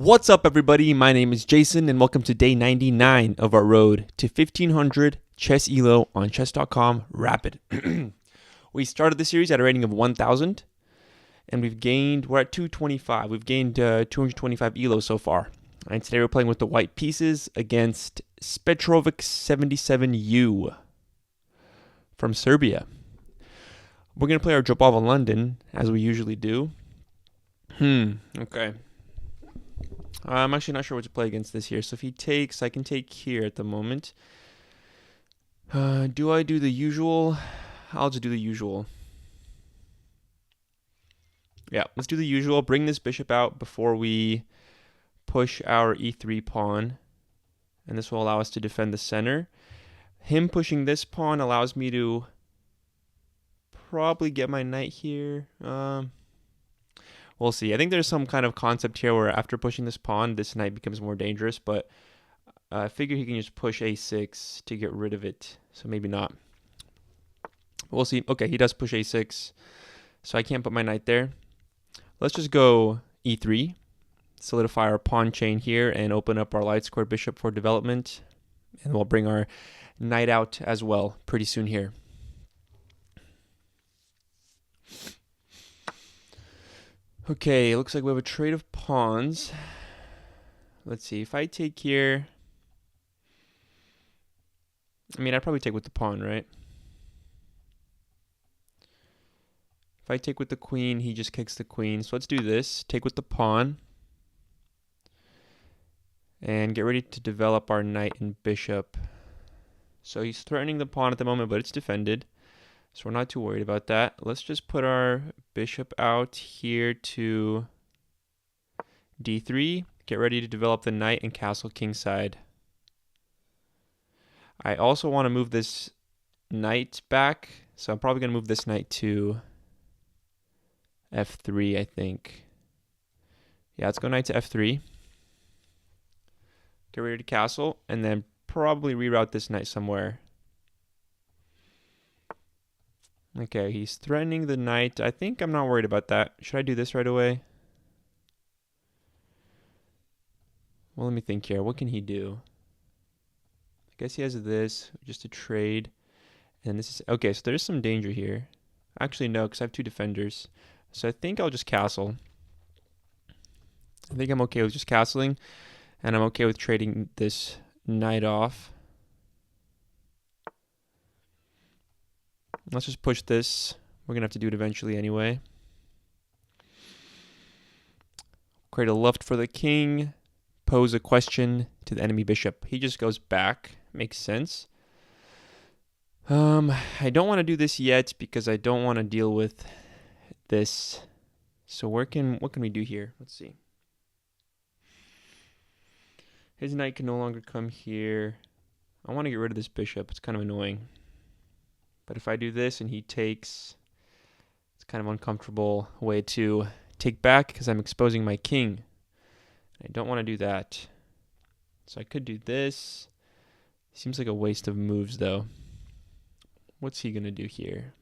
What's up, everybody? My name is Jason, and welcome to day 99 of our road to 1500 chess elo on chess.com rapid. We started the series at a rating of 1000, and we're at 225. We've gained 225 elo so far. And today we're playing with the white pieces against Spetrovic 77U from Serbia. We're going to play our Jopava in London, as we usually do. Okay. I'm actually not sure what to play against this here. So if he takes, I can take here at the moment. Do I do the usual? I'll just do the usual. Yeah, let's do the usual. Bring this bishop out before we push our e3 pawn. And this will allow us to defend the center. Him pushing this pawn allows me to probably get my knight here. We'll see. I think there's some kind of concept here where after pushing this pawn, this knight becomes more dangerous, but I figure he can just push a6 to get rid of it, so maybe not. We'll see. Okay, he does push a6, so I can't put my knight there. Let's just go e3, solidify our pawn chain here, and open up our light square bishop for development, and we'll bring our knight out as well pretty soon here. Okay, it looks like we have a trade of pawns. Let's see, if I take here, I'd probably take with the pawn, right? If I take with the queen, he just kicks the queen. So let's do this, take with the pawn, and get ready to develop our knight and bishop. So he's threatening the pawn at the moment, but it's defended. So we're not too worried about that. Let's just put our bishop out here to d3. Get ready to develop the knight and castle kingside. I also want to move this knight back. So I'm probably going to move this knight to f3, I think. Yeah, let's go knight to f3. Get ready to castle, and then probably reroute this knight somewhere. Okay, he's threatening the knight. I think I'm not worried about that. Should I do this right away? Well, let me think here. What can he do? I guess he has this, just to trade. And this is... Okay, so there's some danger here. Actually, no, because I have two defenders. So I think I'll just castle. I think I'm okay with just castling. And I'm okay with trading this knight off. Let's just push this. We're going to have to do it eventually anyway. Create a luft for the king. Pose a question to the enemy bishop. He just goes back. Makes sense. I don't want to do this yet because I don't want to deal with this. So what can we do here? Let's see. His knight can no longer come here. I want to get rid of this bishop. It's kind of annoying. But if I do this and he takes, it's kind of an uncomfortable way to take back because I'm exposing my king. I don't want to do that. So I could do this. Seems like a waste of moves, though. What's he going to do here?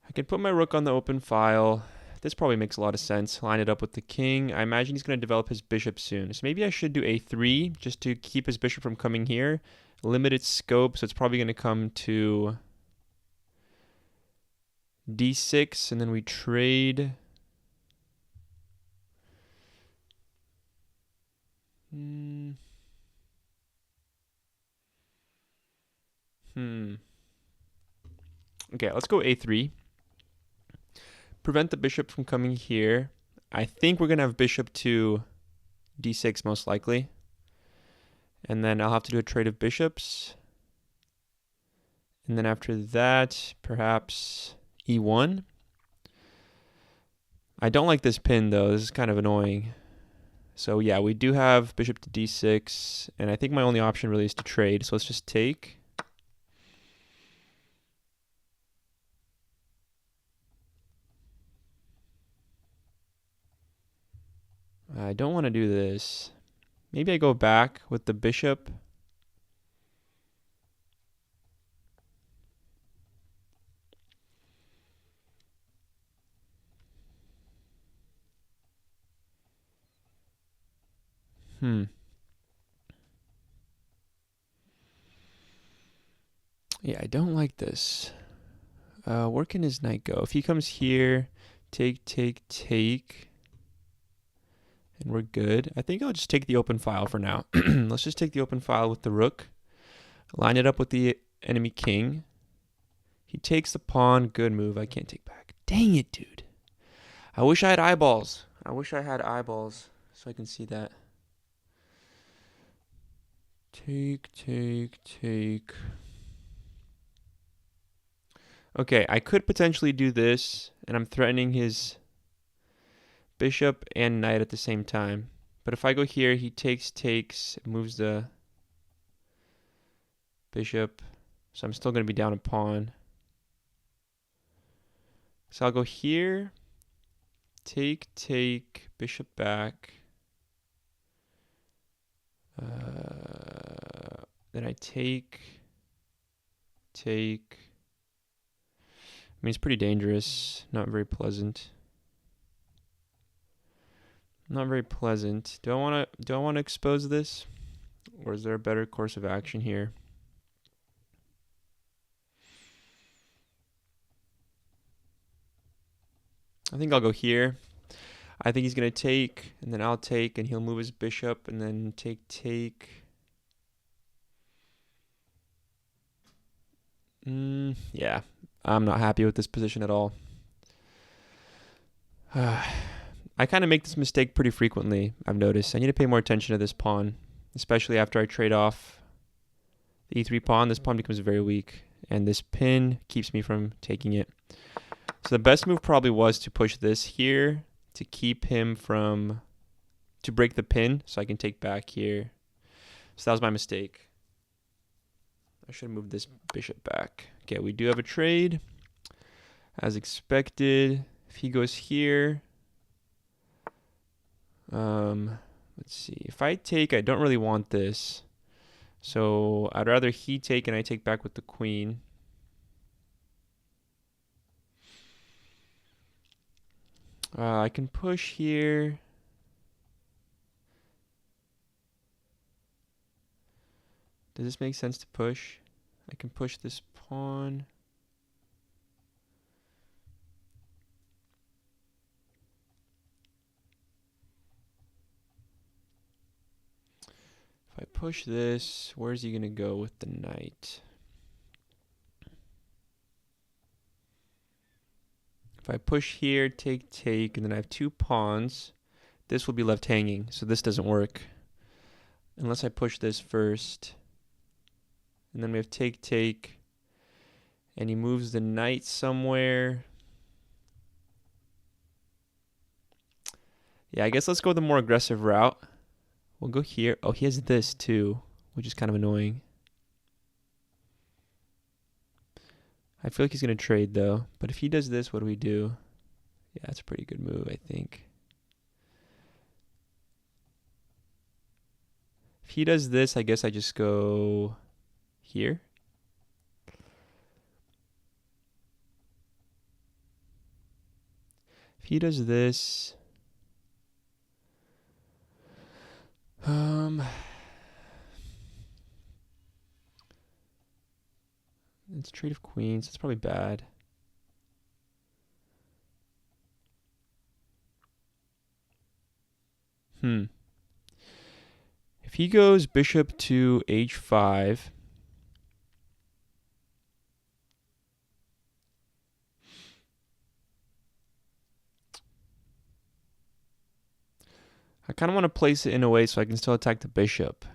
I could put my rook on the open file. This probably makes a lot of sense. Line it up with the king. I imagine he's going to develop his bishop soon. So maybe I should do a3 just to keep his bishop from coming here. Limited scope, so it's probably going to come to d6, and then we trade. Okay, let's go a3. Prevent the bishop from coming here. I think we're going to have bishop to d6 most likely. And then I'll have to do a trade of bishops. And then after that, perhaps e1. I don't like this pin, though. This is kind of annoying. So yeah, we do have bishop to d6. And I think my only option really is to trade. So let's just take. I don't want to do this. Maybe I go back with the bishop. Yeah, I don't like this. Where can his knight go? If he comes here, take, and we're good. I think I'll just take the open file for now. Let's just take the open file with the rook. Line it up with the enemy king. He takes the pawn. Good move. I can't take back. Dang it, dude. I wish I had eyeballs. I wish I had eyeballs so I can see that. Take. Okay, I could potentially do this, and I'm threatening his bishop and knight at the same time. But if I go here, he takes, moves the bishop. So I'm still going to be down a pawn. So I'll go here, take, bishop back. Then I take. I mean, it's pretty dangerous, not very pleasant. Not very pleasant. Do I want to expose this? Or is there a better course of action here? I think I'll go here. I think he's going to take, and then I'll take, and he'll move his bishop, and then take. Yeah, I'm not happy with this position at all. I kind of make this mistake pretty frequently, I've noticed. I need to pay more attention to this pawn, especially after I trade off the e3 pawn. This pawn becomes very weak, and this pin keeps me from taking it. So the best move probably was to push this here to keep him from, to break the pin so I can take back here. So that was my mistake. I should have moved this bishop back. Okay, we do have a trade. As expected, if he goes here, let's see. If I take, I don't really want this. So I'd rather he take and I take back with the queen. I can push here. Does this make sense to push? I can push this pawn. If I push this, where's he going to go with the knight? If I push here, take, and then I have two pawns, this will be left hanging, so this doesn't work. Unless I push this first. And then we have take, and he moves the knight somewhere. Yeah, I guess let's go the more aggressive route. We'll go here. Oh, he has this too, which is kind of annoying. I feel like he's going to trade though. But if he does this, what do we do? Yeah, that's a pretty good move, I think. If he does this, I guess I just go here. If he does this, it's trade of queens. That's probably bad. If he goes bishop to h5, I kind of want to place it in a way so I can still attack the bishop,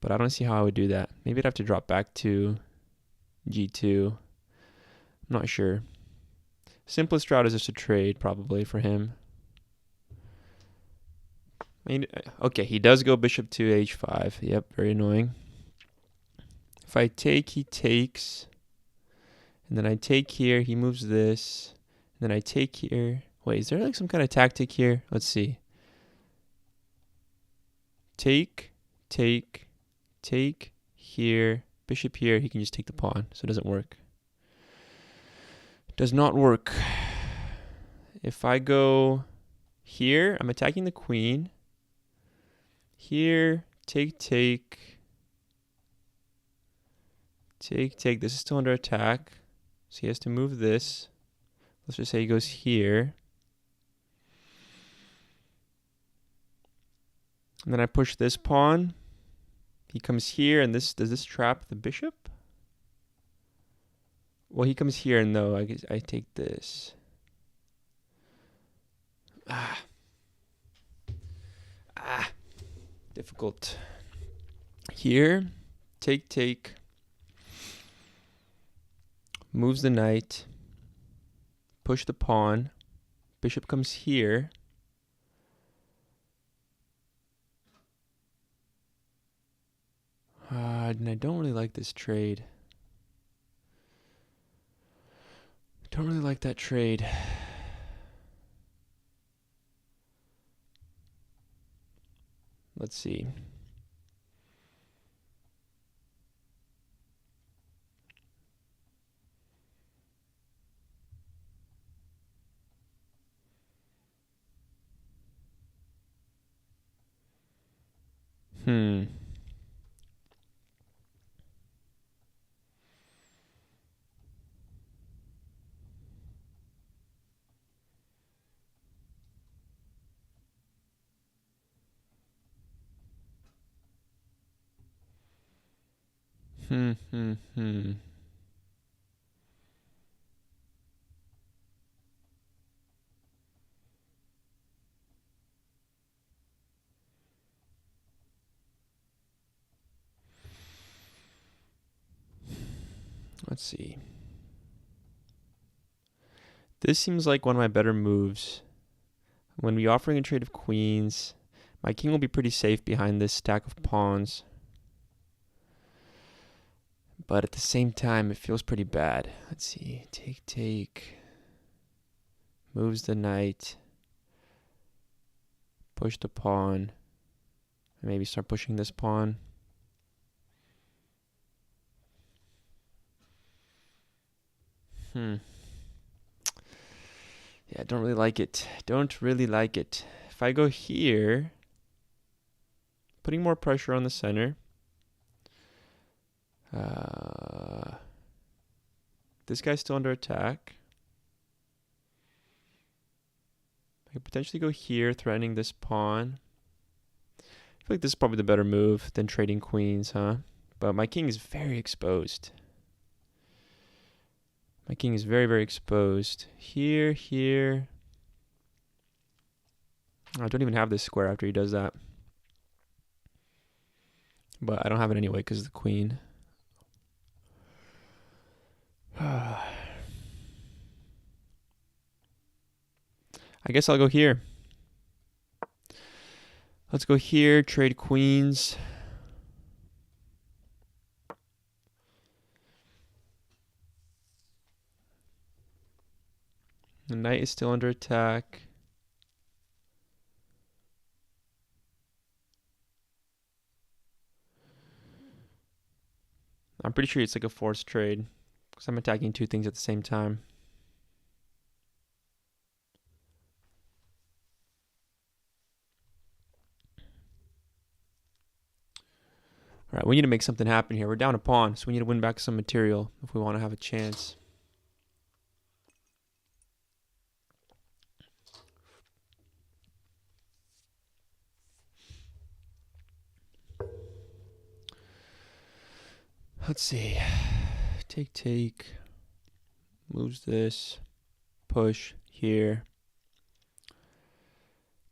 but I don't see how I would do that. Maybe I'd have to drop back to g2. I'm not sure. Simplest route is just a trade, probably, for him. Okay, he does go bishop to h5. Yep, very annoying. If I take, he takes. And then I take here, he moves this. And then I take here. Wait, is there like some kind of tactic here? Let's see. Take here, bishop here. He can just take the pawn, so it doesn't work. Does not work. If I go here, I'm attacking the queen. Here, take. This is still under attack. So he has to move this. Let's just say he goes here. And then I push this pawn. He comes here, and does this trap the bishop? Well, he comes here, and no, I guess I take this. Difficult. Here, take. Moves the knight. Push the pawn. Bishop comes here. And I don't really like this trade. Don't really like that trade. Let's see. Let's see. This seems like one of my better moves. When we offering a trade of queens, my king will be pretty safe behind this stack of pawns. But at the same time, it feels pretty bad. Let's see. Take. Moves the knight. Push the pawn. And maybe start pushing this pawn. Yeah, I don't really like it. If I go here, putting more pressure on the center. This guy's still under attack. I could potentially go here, threatening this pawn. I feel like this is probably the better move than trading queens, huh? But my king is very exposed. My king is very, very exposed. Here. I don't even have this square after he does that. But I don't have it anyway because of the queen. I guess I'll go here. Let's go here, trade queens. The knight is still under attack. I'm pretty sure it's like a forced trade because I'm attacking two things at the same time. All right, we need to make something happen here. We're down a pawn, so we need to win back some material if we want to have a chance. Let's see. Take. Moves this. Push here.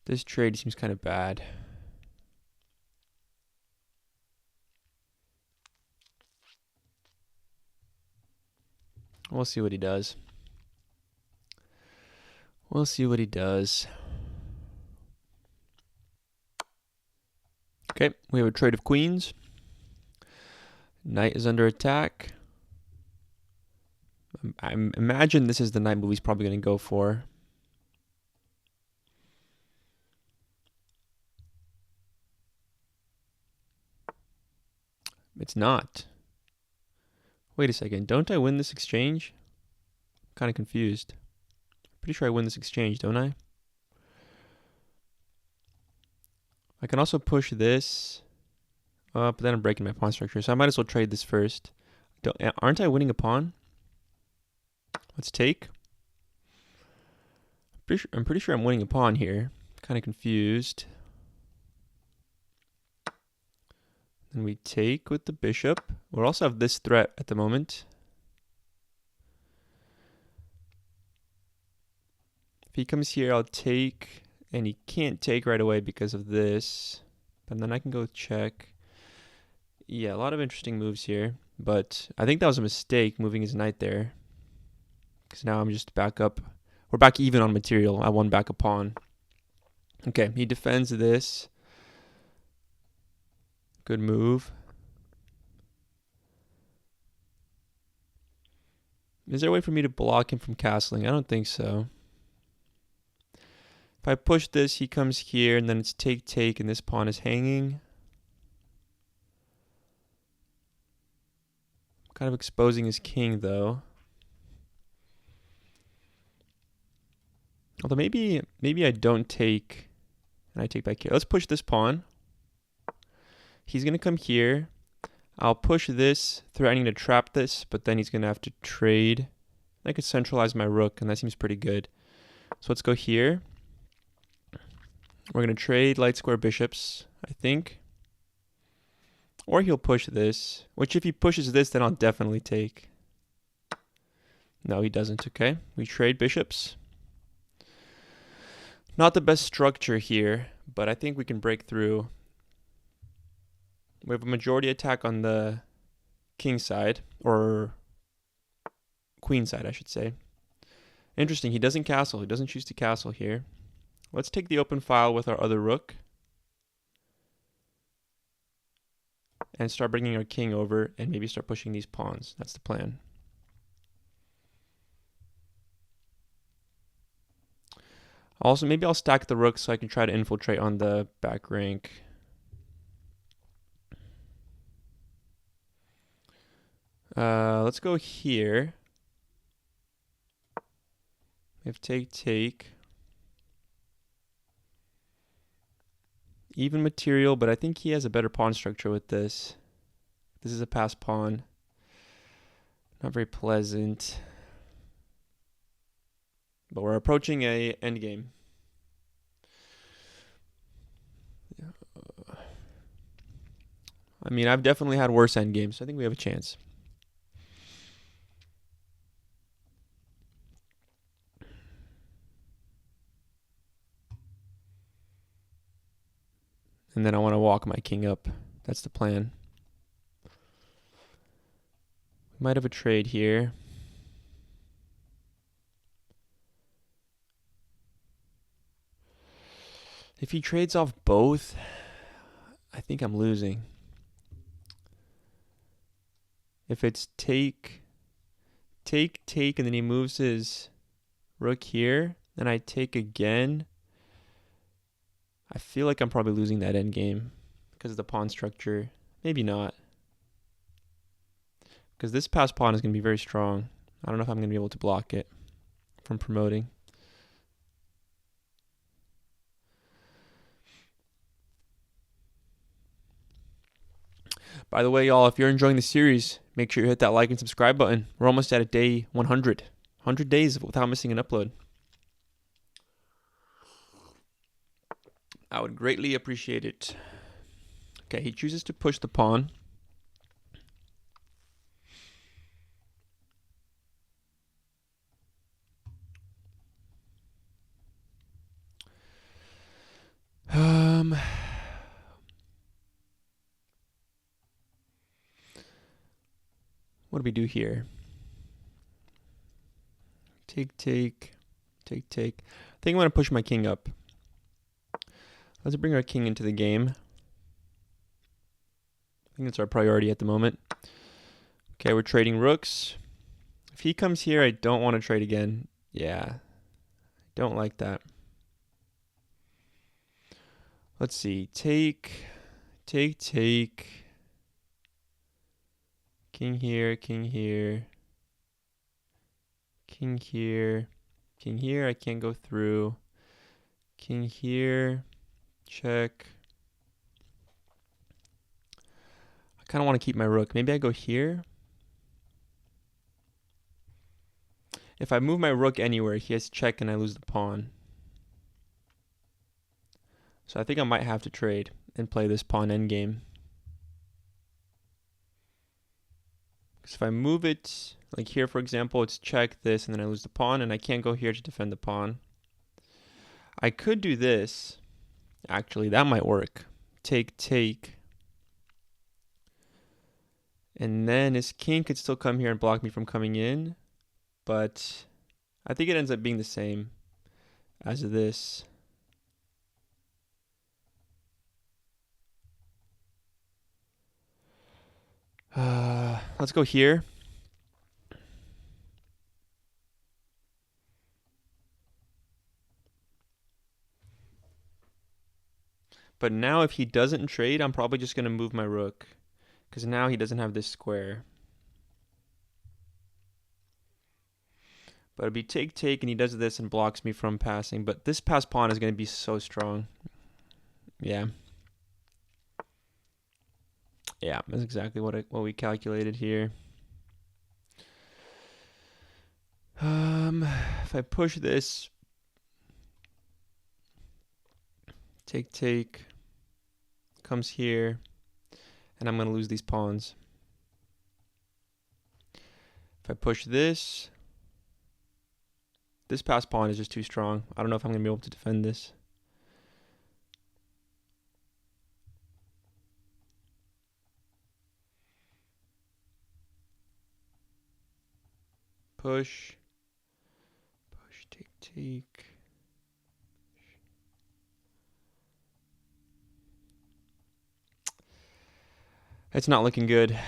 This trade seems kind of bad. We'll see what he does. Okay, we have a trade of queens. Knight is under attack. I imagine this is the knight move he's probably going to go for. It's not. Wait a second. Don't I win this exchange? I'm kind of confused. Pretty sure I win this exchange, don't I? I can also push this up, but then I'm breaking my pawn structure, so I might as well trade this first. Aren't I winning a pawn? Let's take. I'm pretty sure I'm winning a pawn here. Kind of confused. Then we take with the bishop. We'll also have this threat at the moment. If he comes here, I'll take, and he can't take right away because of this. And then I can go check. Yeah, a lot of interesting moves here, but I think that was a mistake moving his knight there. Because now I'm just back up. We're back even on material. I won back a pawn. Okay, he defends this. Good move. Is there a way for me to block him from castling? I don't think so. If I push this, he comes here, and then it's take, and this pawn is hanging. Kind of exposing his king, though. Although maybe I don't take, and I take back here. Let's push this pawn. He's going to come here. I'll push this, threatening to trap this, but then he's going to have to trade. I could centralize my rook, and that seems pretty good. So let's go here. We're going to trade light square bishops, I think. Or he'll push this, which if he pushes this, then I'll definitely take. No, he doesn't. Okay, we trade bishops. Not the best structure here, but I think we can break through. We have a majority attack on the king side, or queen side, I should say. Interesting, he doesn't castle. He doesn't choose to castle here. Let's take the open file with our other rook. And start bringing our king over and maybe start pushing these pawns. That's the plan. Also, maybe I'll stack the rooks so I can try to infiltrate on the back rank. Let's go here. We have take. Even material, but I think he has a better pawn structure with this. This is a passed pawn. Not very pleasant. But we're approaching a endgame. I mean, I've definitely had worse endgames, so I think we have a chance. And then I want to walk my king up. That's the plan. We might have a trade here. If he trades off both, I think I'm losing. If it's take, and then he moves his rook here, then I take again, I feel like I'm probably losing that endgame because of the pawn structure. Maybe not. Because this passed pawn is going to be very strong. I don't know if I'm going to be able to block it from promoting. By the way, y'all, if you're enjoying the series, make sure you hit that like and subscribe button. We're almost at a day 100. 100 days without missing an upload. I would greatly appreciate it. Okay, he chooses to push the pawn. What do we do here? Take. I think I'm going to push my king up. Let's bring our king into the game. I think that's our priority at the moment. Okay, we're trading rooks. If he comes here, I don't want to trade again. Yeah, don't like that. Let's see. Take. King here, king here. King here. King here, I can't go through. King here. Check. kind of want to keep my rook. Maybe I go here. If I move my rook anywhere, he has check and I lose the pawn. So I think I might have to trade and play this pawn endgame. Because if I move it, like here for example, it's check this and then I lose the pawn, and I can't go here to defend the pawn. I could do this. Actually, that might work. Take, take. And then his king could still come here and block me from coming in. But I think it ends up being the same as this. Let's go here. But now if he doesn't trade, I'm probably just going to move my rook. Because now he doesn't have this square. But it'd be take, take, and he does this and blocks me from passing. But this pass pawn is going to be so strong. Yeah. Yeah, that's exactly what we calculated here. If I push this, take, take, comes here, and I'm going to lose these pawns. If I push this pass pawn is just too strong. I don't know if I'm going to be able to defend this. Push, push, take, take. It's not looking good.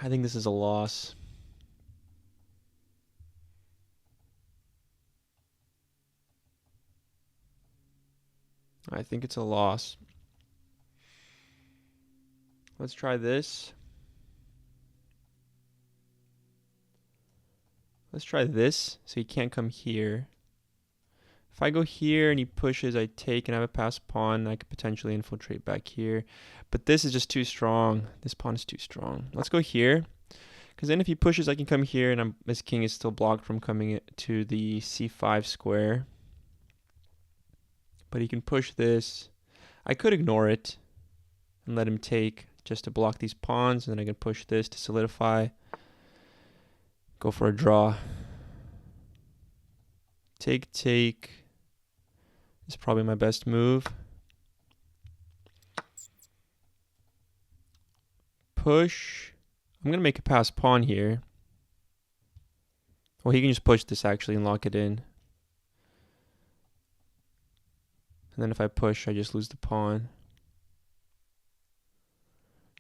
I think this is a loss. I think it's a loss. Let's try this. Let's try this, so he can't come here. If I go here and he pushes, I take and I have a passed pawn. I could potentially infiltrate back here. But this is just too strong. This pawn is too strong. Let's go here. Because then if he pushes, I can come here and his king is still blocked from coming to the c5 square. But he can push this. I could ignore it and let him take just to block these pawns. And then I can push this to solidify. Go for a draw. Take, take is probably my best move. Push. I'm going to make a pass pawn here. Well, he can just push this actually and lock it in. And then if I push, I just lose the pawn.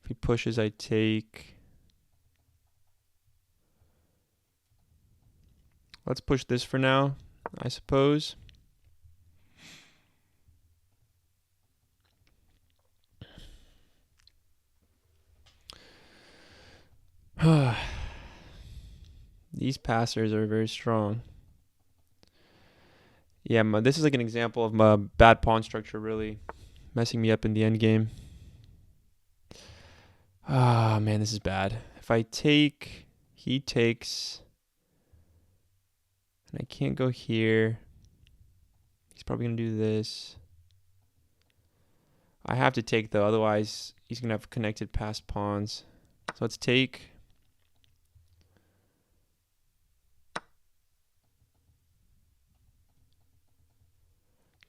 If he pushes, I take. Let's push this for now, I suppose. These passers are very strong. Yeah, this is like an example of my bad pawn structure really messing me up in the endgame. Ah, man, this is bad. If I take, he takes, and I can't go here. He's probably going to do this. I have to take, though, otherwise he's going to have connected passed pawns. So let's take.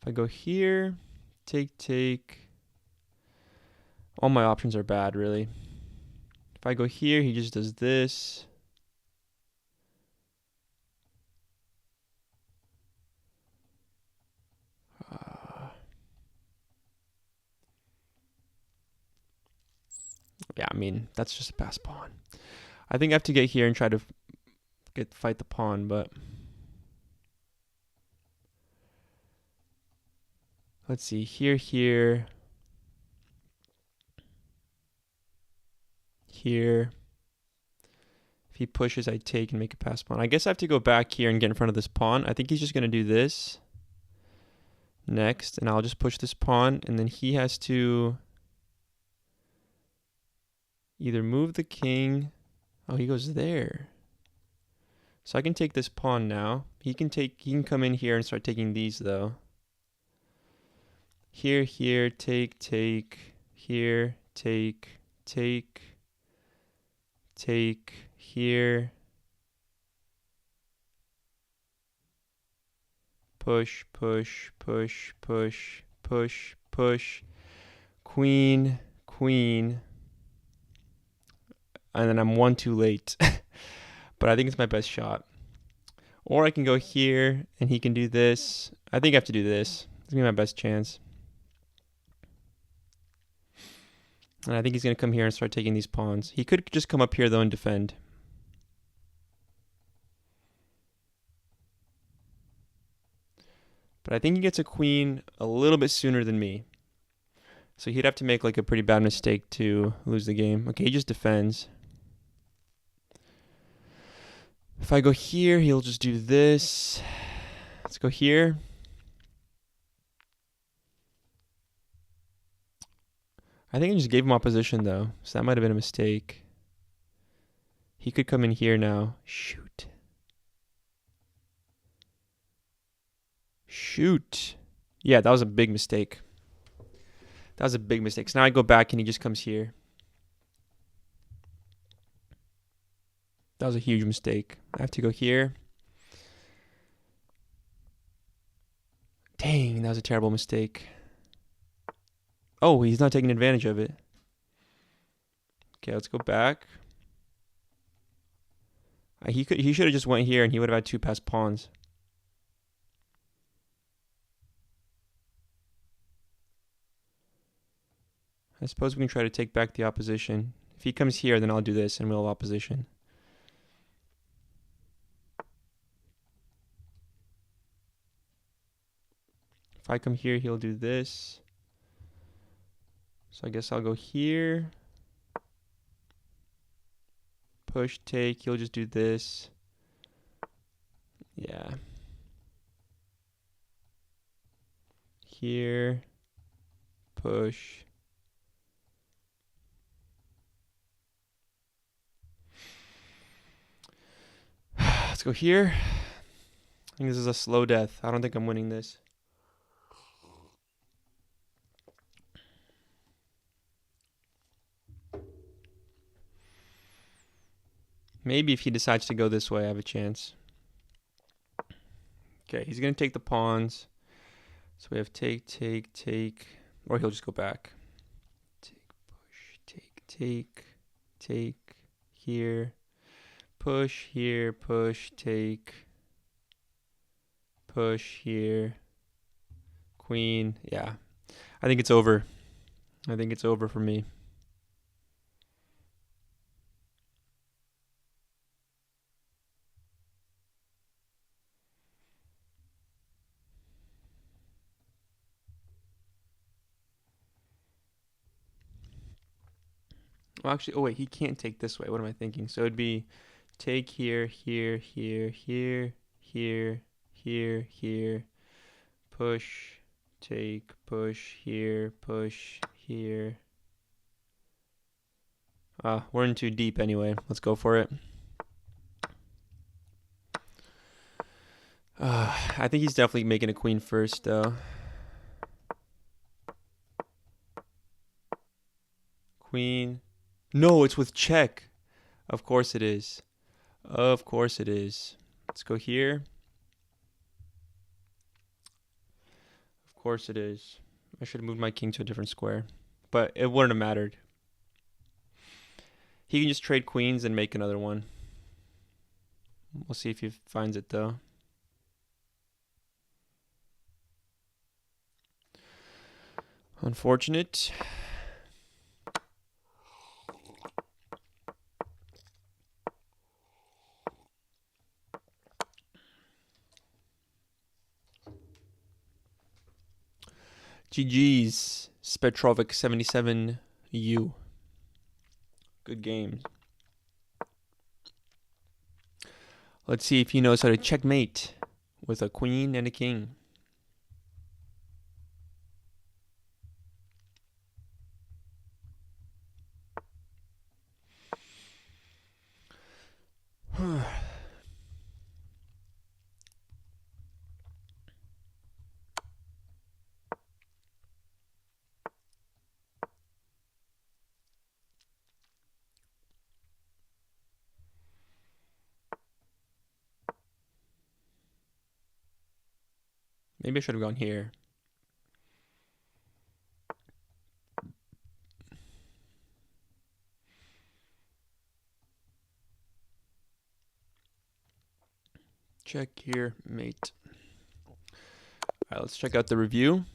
If I go here, take, take. All my options are bad, really. If I go here, he just does this. Yeah, I mean, that's just a pass pawn. I think I have to get here and try to fight the pawn, but let's see. Here, here. Here. If he pushes, I take and make a pass pawn. I guess I have to go back here and get in front of this pawn. I think he's just going to do this next, and I'll just push this pawn, and then he has to either move the king. Oh, he goes there. So I can take this pawn now. He can come in here and start taking these though. Here, here, take, here, take, here. Push, push, push, push, push, push. Queen, queen. And then I'm one too late. But I think it's my best shot. Or I can go here and he can do this. I think I have to do this. It's gonna be my best chance. And I think he's gonna come here and start taking these pawns. He could just come up here though and defend. But I think he gets a queen a little bit sooner than me. So he'd have to make like a pretty bad mistake to lose the game. Okay, he just defends. If I go here, he'll just do this. Let's go here. I think I just gave him opposition though, so that might have been a mistake. He could come in here now. Shoot. Shoot. Yeah, that was a big mistake. That was a big mistake. So now I go back and he just comes here. That was a huge mistake. I have to go here. Dang, that was a terrible mistake. Oh, he's not taking advantage of it. Okay, let's go back. He should have just went here and he would have had two passed pawns. I suppose we can try to take back the opposition. If he comes here, then I'll do this and we'll have opposition. If I come here, he'll do this. So I guess I'll go here. Push, take, he'll just do this. Yeah. Here. Push. Let's go here. I think this is a slow death. I don't think I'm winning this. Maybe if he decides to go this way, I have a chance. Okay, he's going to take the pawns. So we have take, or he'll just go back. Take, push, take, here. Push, here, push, take. Push, here. Queen, yeah. I think it's over. I think it's over for me. Well, actually, oh wait, he can't take this way. What am I thinking? So it'd be take here, here, here, here, here, here, here. Push, take, push, here, push, here. We're in too deep anyway. Let's go for it. I think he's definitely making a queen first, though. Queen. No, it's with check. Of course it is. Of course it is. Let's go here. Of course it is. I should have moved my king to a different square. But it wouldn't have mattered. He can just trade queens and make another one. We'll see if he finds it, though. Unfortunate. GG's, Spetrovic 77U. Good game. Let's see if he knows how to checkmate with a queen and a king. Maybe I should have gone here. Check here, mate. All right, let's check out the review.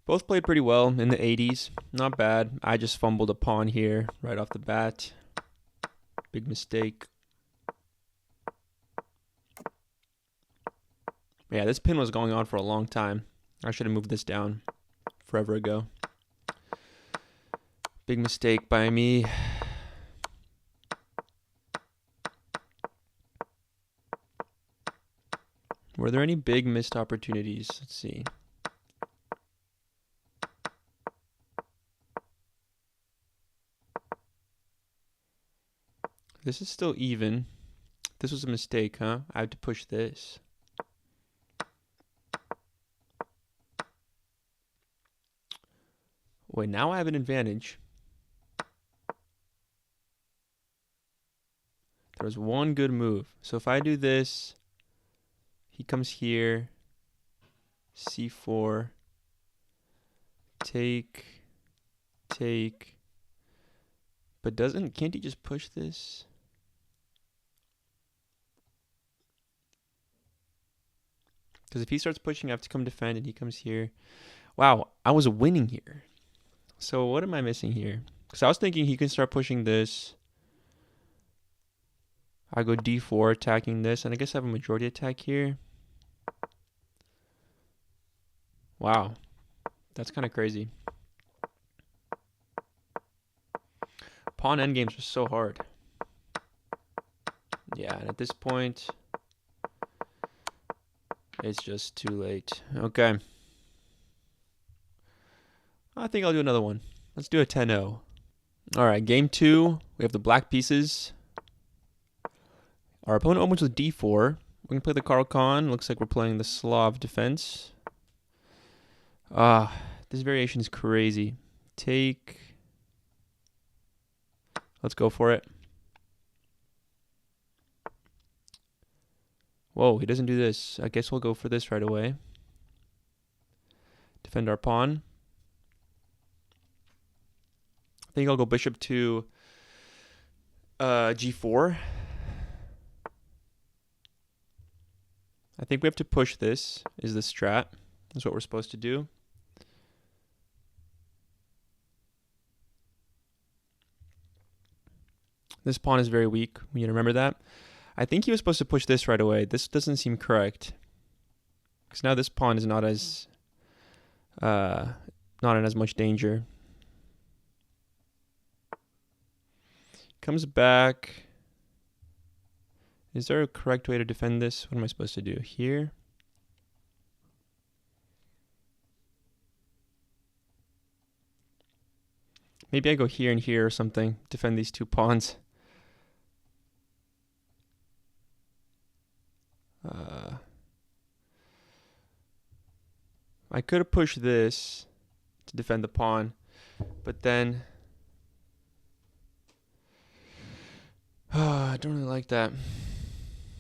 Both played pretty well in the 80s. Not bad. I just fumbled a pawn here right off the bat. Big mistake. Yeah, this pin was going on for a long time. I should have moved this down forever ago. Big mistake by me. Were there any big missed opportunities? Let's see. This is still even. This was a mistake, huh? I have to push this. Wait, now I have an advantage. There was one good move. So if I do this, he comes here. C4. Take. But can't he just push this? Because if he starts pushing, I have to come defend, and he comes here. Wow, I was winning here. So what am I missing here? Because I was thinking he can start pushing this. I go d4, attacking this, and I guess I have a majority attack here. Wow, that's kind of crazy. Pawn endgames are so hard. Yeah, and at this point, it's just too late. Okay. I think I'll do another one. Let's do a 10-0. All right, game 2. We have the black pieces. Our opponent opens with d4. We're going to play the Caro-Kann. Looks like we're playing the Slav defense. This variation is crazy. Take. Let's go for it. Whoa, he doesn't do this. I guess we'll go for this right away. Defend our pawn. I think I'll go bishop to g4. I think we have to push this, is the strat. That's what we're supposed to do. This pawn is very weak. We need to remember that. I think he was supposed to push this right away. This doesn't seem correct. Because now this pawn is not in as much danger. Comes back. Is there a correct way to defend this? What am I supposed to do? Here? Maybe I go here and here or something. Defend these two pawns. I could have pushed this to defend the pawn, but then I don't really like that,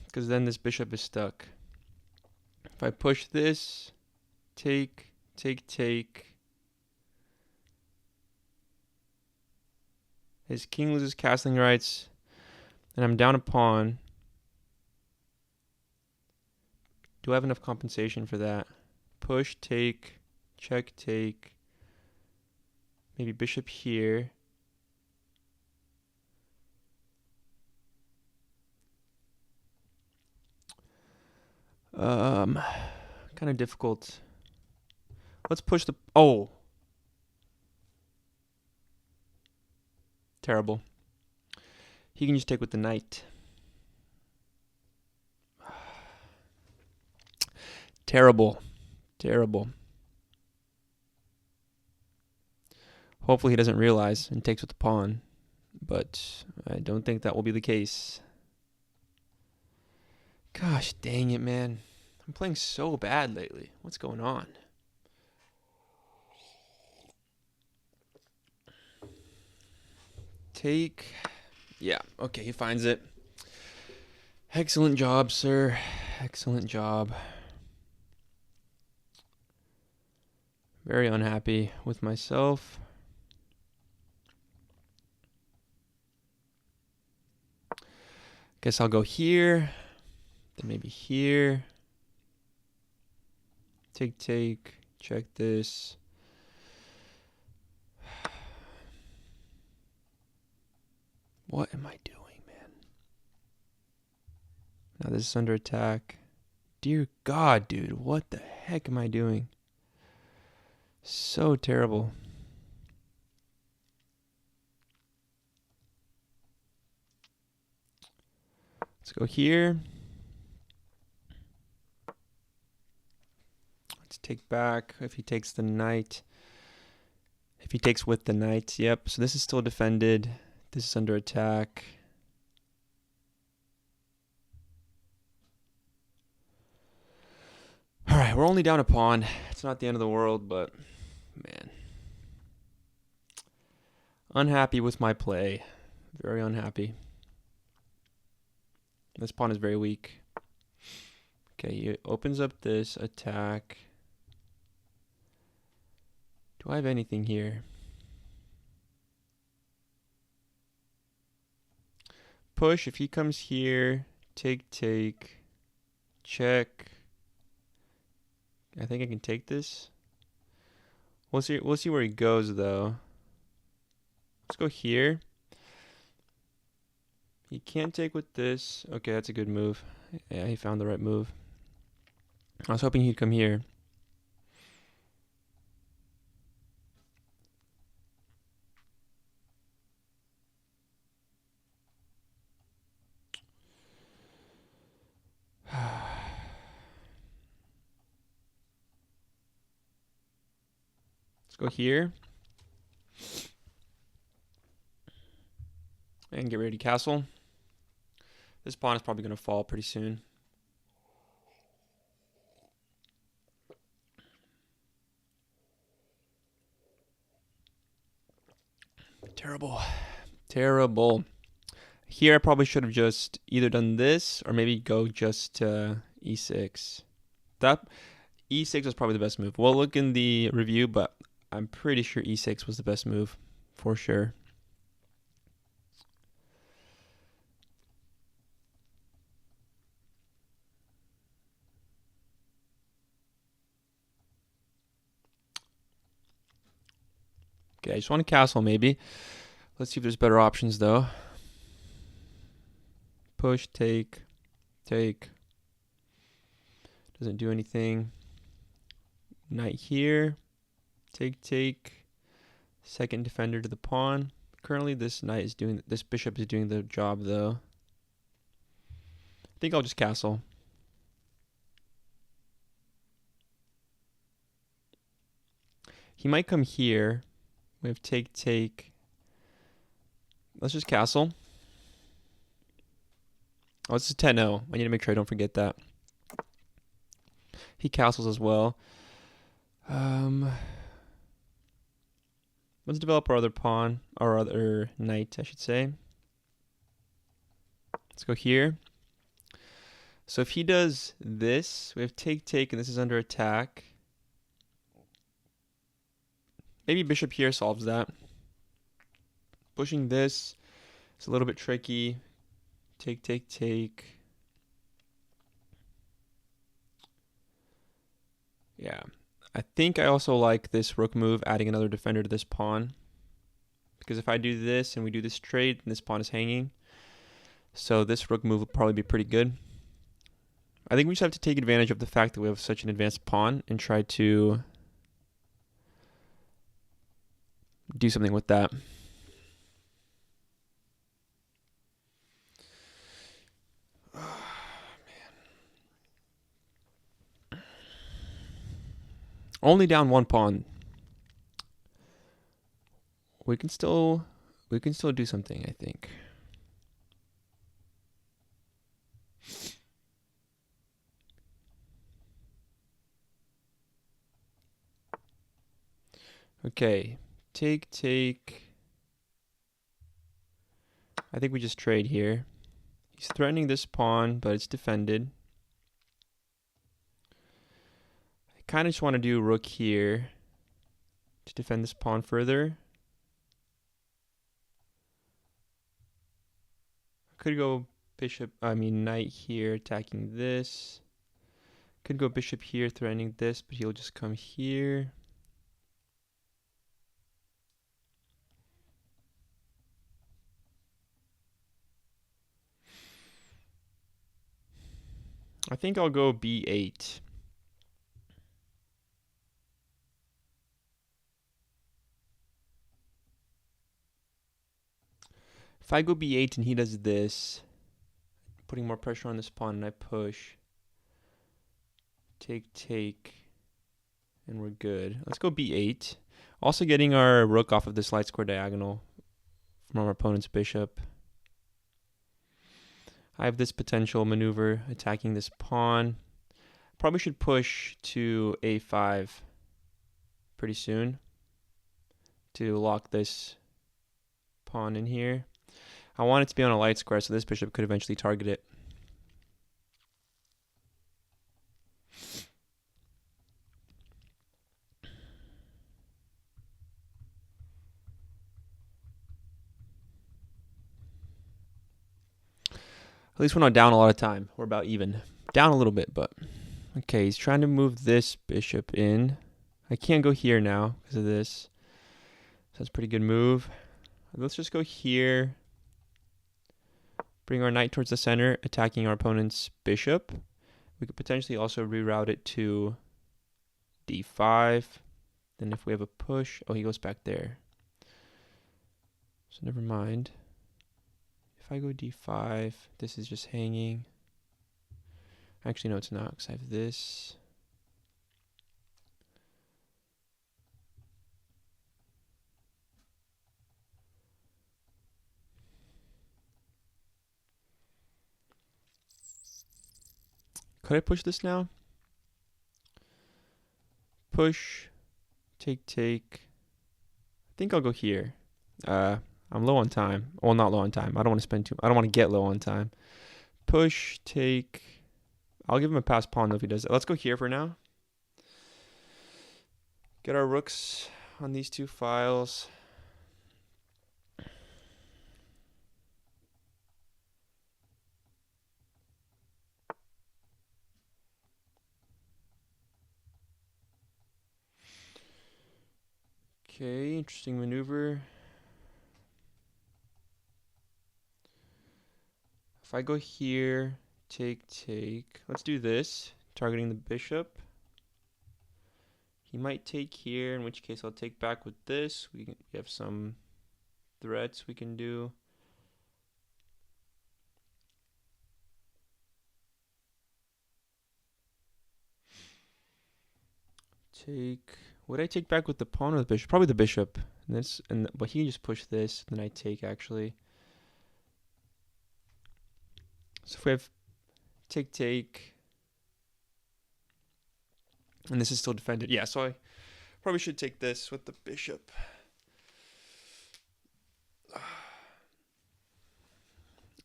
because then this bishop is stuck. If I push this, take, his king loses castling rights, and I'm down a pawn. Do I have enough compensation for that? Push, take, check, take. Maybe bishop here. Kind of difficult. Let's push the... Oh! Terrible. He can just take with the knight. Terrible. Hopefully he doesn't realize and takes with the pawn, but I don't think that will be the case. Gosh dang it, man. I'm playing so bad lately. What's going on? Take. Yeah, okay, he finds it. Excellent job, sir. Excellent job. Very unhappy with myself. Guess I'll go here. Then maybe here. Take. Check this. What am I doing, man? Now this is under attack. Dear God, dude. What the heck am I doing? So terrible. Let's go here. Let's take back if he takes the knight. If he takes with the knight, yep. So this is still defended. This is under attack. All right, we're only down a pawn. It's not the end of the world, but man. Unhappy with my play. Very unhappy. This pawn is very weak. Okay, he opens up this attack. Do I have anything here? Push. If he comes here, take. Check. I think I can take this. We'll see where he goes though. Let's go here. He can't take with this. Okay, that's a good move. Yeah, he found the right move. I was hoping he'd come here. Let's go here. And get ready to castle. This pawn is probably going to fall pretty soon. Terrible. Here I probably should have just either done this or maybe go just to e6. That e6 was probably the best move. We'll look in the review, but I'm pretty sure e6 was the best move for sure. Okay, I just want to castle maybe. Let's see if there's better options though. Push, take. Doesn't do anything. Knight here. Take. Second defender to the pawn. Currently this bishop is doing the job though. I think I'll just castle. He might come here. We have take. Let's just castle. Oh, this is 10-0. I need to make sure I don't forget that. He castles as well. Let's develop our other pawn, our other knight, I should say. Let's go here. So if he does this, we have take, and this is under attack. Maybe bishop here solves that. Pushing this is a little bit tricky. Take. Yeah. I think I also like this rook move, adding another defender to this pawn. Because if I do this and we do this trade, then this pawn is hanging. So this rook move will probably be pretty good. I think we just have to take advantage of the fact that we have such an advanced pawn and try to do something with that. Only down one pawn. we can still do something, I think. Okay, take. I think we just trade here. He's threatening this pawn, but it's defended. I kind of just want to do rook here to defend this pawn further. Could go knight here attacking this. Could go bishop here threatening this, but he'll just come here. I think I'll go b8. If I go b8 and he does this, putting more pressure on this pawn, and I push, take, and we're good. Let's go b8. Also getting our rook off of this light square diagonal from our opponent's bishop. I have this potential maneuver attacking this pawn. Probably should push to a5 pretty soon to lock this pawn in here. I want it to be on a light square, so this bishop could eventually target it. At least we're not down a lot of time. We're about even. Down a little bit, but... Okay, he's trying to move this bishop in. I can't go here now because of this. So that's a pretty good move. Let's just go here. Bring our knight towards the center, attacking our opponent's bishop. We could potentially also reroute it to d5. Then if we have a push... Oh, he goes back there. So never mind. If I go d5, this is just hanging. Actually, no, it's not, because I have this. Could I push this now? Push, take. I think I'll go here. I'm low on time. Well, not low on time. I don't want to spend I don't want to get low on time. Push, take. I'll give him a pass pawn though if he does it. Let's go here for now. Get our rooks on these two files. Okay, interesting maneuver. If I go here, take. Let's do this, targeting the bishop. He might take here, in which case I'll take back with this. We have some threats we can do. Take. Would I take back with the pawn or the bishop? Probably the bishop. But he can just push this, then I take actually. So if we have take, and this is still defended. Yeah, so I probably should take this with the bishop.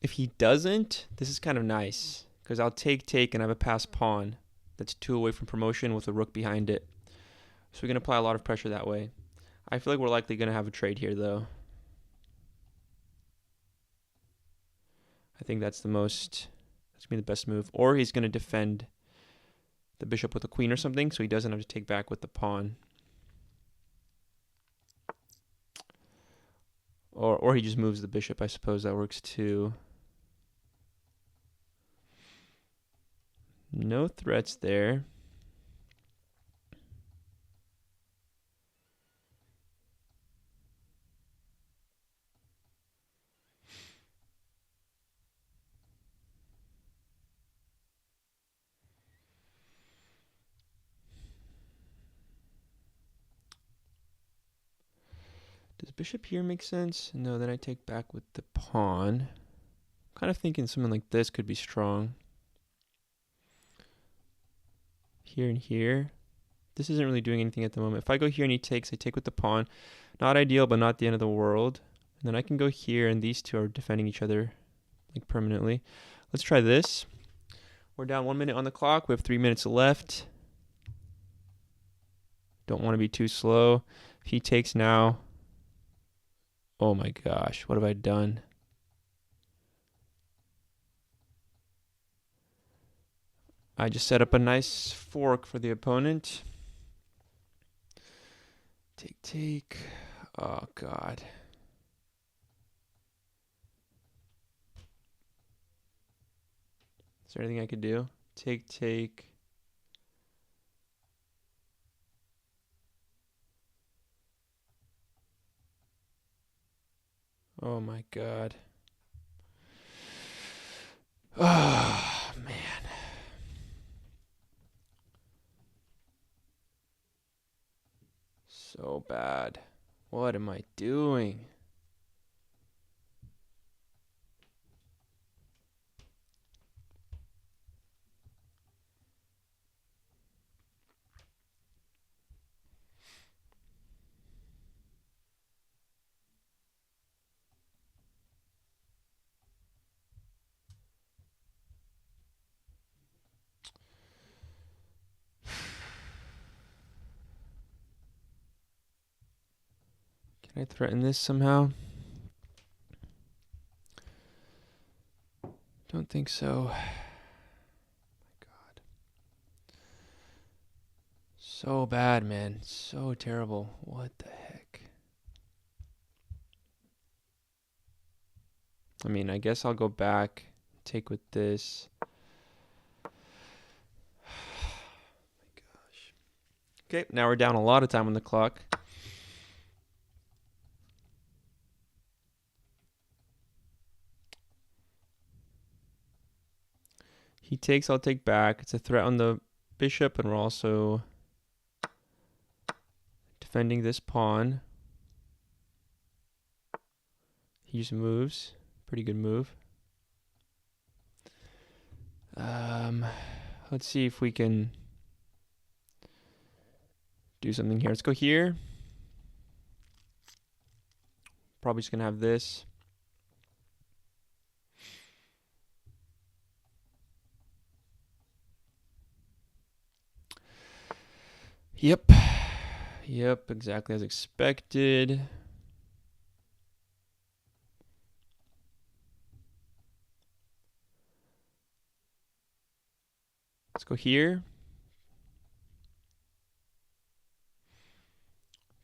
If he doesn't, this is kind of nice, because I'll take and I have a passed pawn that's 2 away from promotion with a rook behind it. So we can apply a lot of pressure that way. I feel like we're likely going to have a trade here, though. I think that's going to be the best move. Or he's going to defend the bishop with a queen or something, so he doesn't have to take back with the pawn. Or he just moves the bishop. I suppose that works too. No threats there. Does bishop here make sense? No, then I take back with the pawn. Kind of thinking something like this could be strong. Here and here. This isn't really doing anything at the moment. If I go here and he takes, I take with the pawn. Not ideal, but not the end of the world. And then I can go here, and these two are defending each other like permanently. Let's try this. We're down 1 minute on the clock. We have 3 minutes left. Don't want to be too slow. If he takes now. Oh my gosh, what have I done? I just set up a nice fork for the opponent. Take. Oh God. Is there anything I could do? Take. Oh my God. Oh man. So bad. What am I doing? Can I threaten this somehow? Don't think so. My God. So bad, man. So terrible. What the heck? I mean, I guess I'll go back, take with this. My gosh. Okay, now we're down a lot of time on the clock. He takes, I'll take back. It's a threat on the bishop, and we're also defending this pawn. He just moves. Pretty good move. Let's see if we can do something here. Let's go here. Probably just gonna have this. Yep, exactly as expected. Let's go here.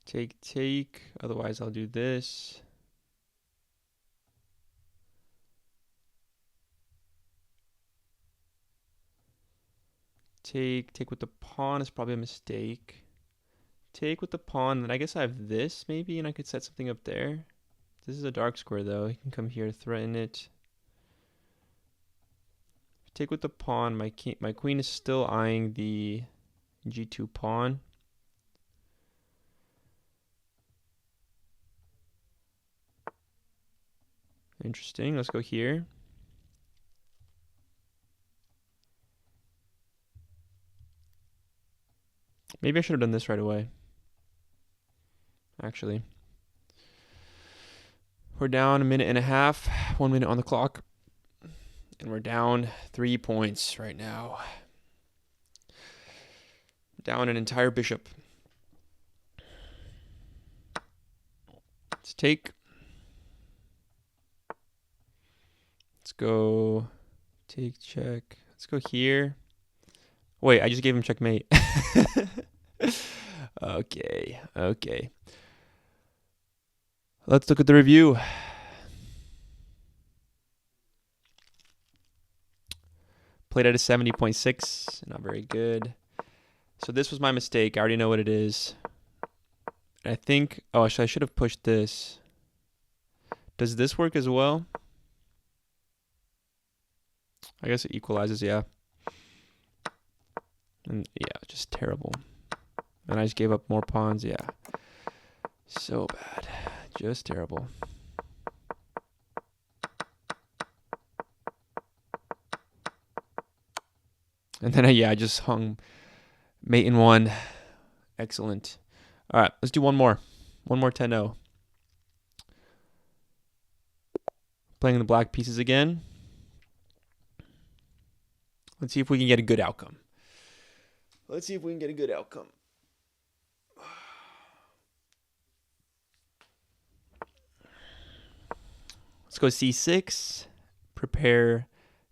Take. Otherwise, I'll do this. Take with the pawn is probably a mistake. Take with the pawn, and I guess I have this maybe, and I could set something up there. This is a dark square though. He can come here, threaten it. Take with the pawn. My queen is still eyeing the g2 pawn. Interesting. Let's go here. Maybe I should have done this right away. Actually. We're down 1.5 minutes, 1 minute on the clock. And we're down 3 points right now. Down an entire bishop. Let's take. Let's go. Take, check. Let's go here. Wait, I just gave him checkmate. Okay. Let's look at the review. Played at a 70.6. Not very good. So this was my mistake. I already know what it is. I think... Oh, I should have pushed this. Does this work as well? I guess it equalizes, yeah. And yeah, just terrible. And I just gave up more pawns, yeah. So bad. Just terrible. And then, I just hung mate in 1. Excellent. All right, let's do one more. One more 10-0. Playing the black pieces again. Let's see if we can get a good outcome. Let's go c6. Prepare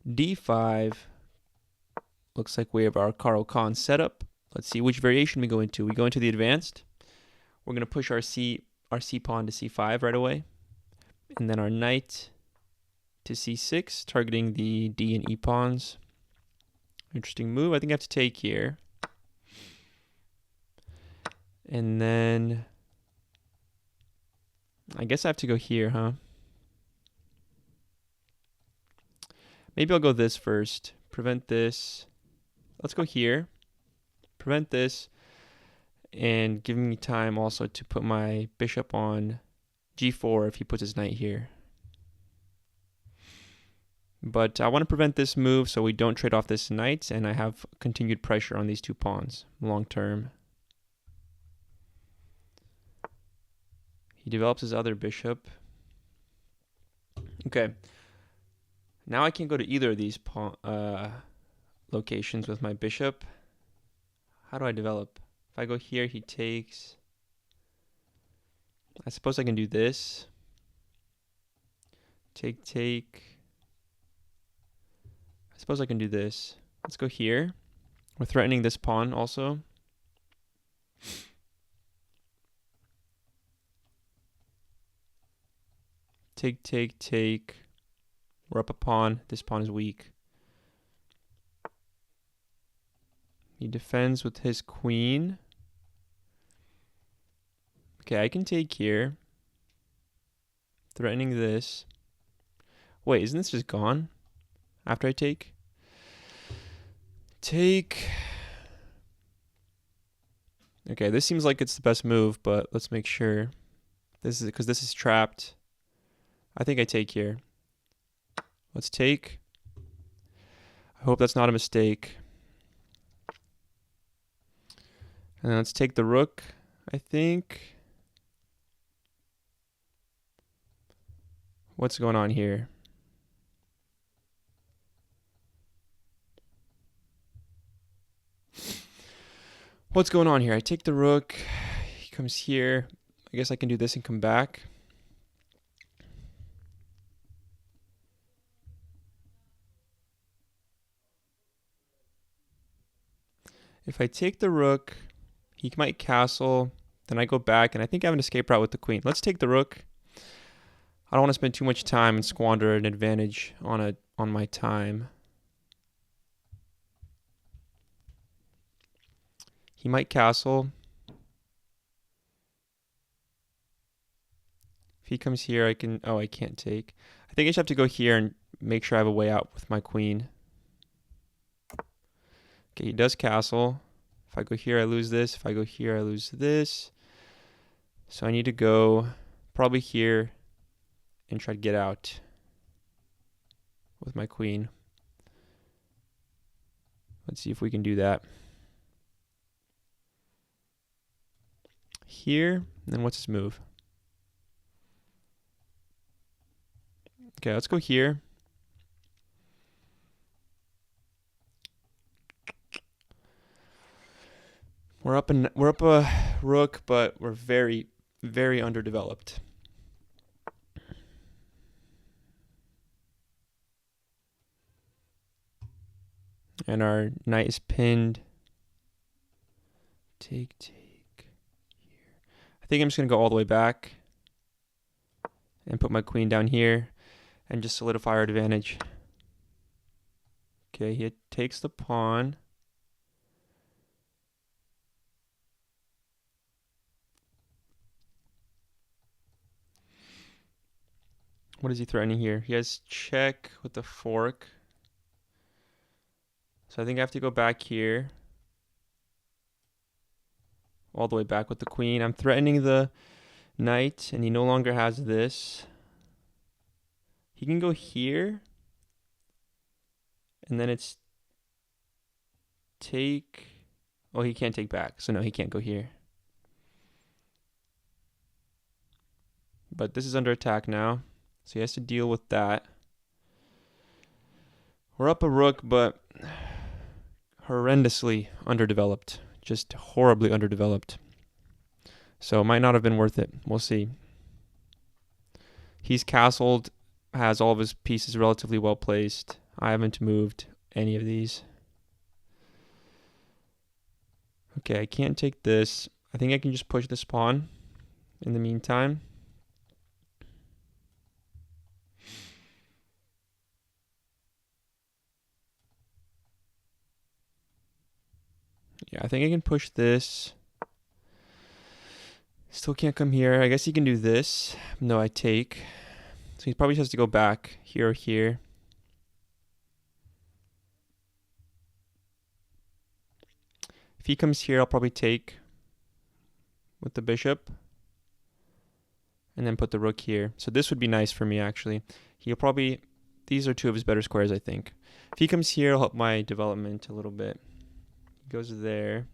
d5. Looks like we have our Caro-Kann setup. Let's see which variation we go into. We go into the advanced. We're going to push our c pawn to c5 right away. And then our knight to c6, targeting the d and e pawns. Interesting move. I think I have to take here. And then I guess I have to go here, huh? Maybe I'll go this first. Prevent this. Let's go here. Prevent this. And give me time also to put my bishop on g4 if he puts his knight here. But I want to prevent this move so we don't trade off this knight, and I have continued pressure on these 2 pawns long term. He develops his other bishop. Okay. Now I can't go to either of these locations with my bishop. How do I develop? If I go here, he takes. I suppose I can do this. Take. I suppose I can do this. Let's go here. We're threatening this pawn also. Take. We're up a pawn. This pawn is weak. He defends with his queen. Okay, I can take here. Threatening this. Wait, isn't this just gone? After I take? Take. Okay, this seems like it's the best move, but let's make sure. This is because this is trapped. I think I take here. Let's take. I hope that's not a mistake. And let's take the rook, I think. What's going on here? What's going on here? I take the rook. He comes here. I guess I can do this and come back. If I take the rook, he might castle. Then I go back, and I think I have an escape route with the queen. Let's take the rook. I don't want to spend too much time and squander an advantage on my time. He might castle. If he comes here, I can. Oh, I can't take. I think I just have to go here and make sure I have a way out with my queen. Okay, he does castle. If I go here, I lose this. If I go here, I lose this. So I need to go probably here and try to get out with my queen. Let's see if we can do that. Here, and then what's his move? Okay, let's go here. We're up a rook, but we're very, very underdeveloped. And our knight is pinned. Take here. I think I'm just gonna go all the way back and put my queen down here and just solidify our advantage. Okay, he takes the pawn. What is he threatening here? He has check with the fork. So I think I have to go back here. All the way back with the queen. I'm threatening the knight, and he no longer has this. He can go here, and then it's take. Oh, he can't take back, so no, he can't go here. But this is under attack now, so he has to deal with that. We're up a rook, but horrendously underdeveloped. Just horribly underdeveloped. So it might not have been worth it. We'll see. He's castled, has all of his pieces relatively well placed. I haven't moved any of these. Okay, I can't take this. I think I can just push this pawn in the meantime. Yeah, I think I can push this. Still can't come here. I guess he can do this. No, I take. So he probably has to go back here or here. If he comes here, I'll probably take with the bishop. And then put the rook here. So this would be nice for me, actually. He'll probably... These are two of his better squares, I think. If he comes here, it'll help my development a little bit. He goes there.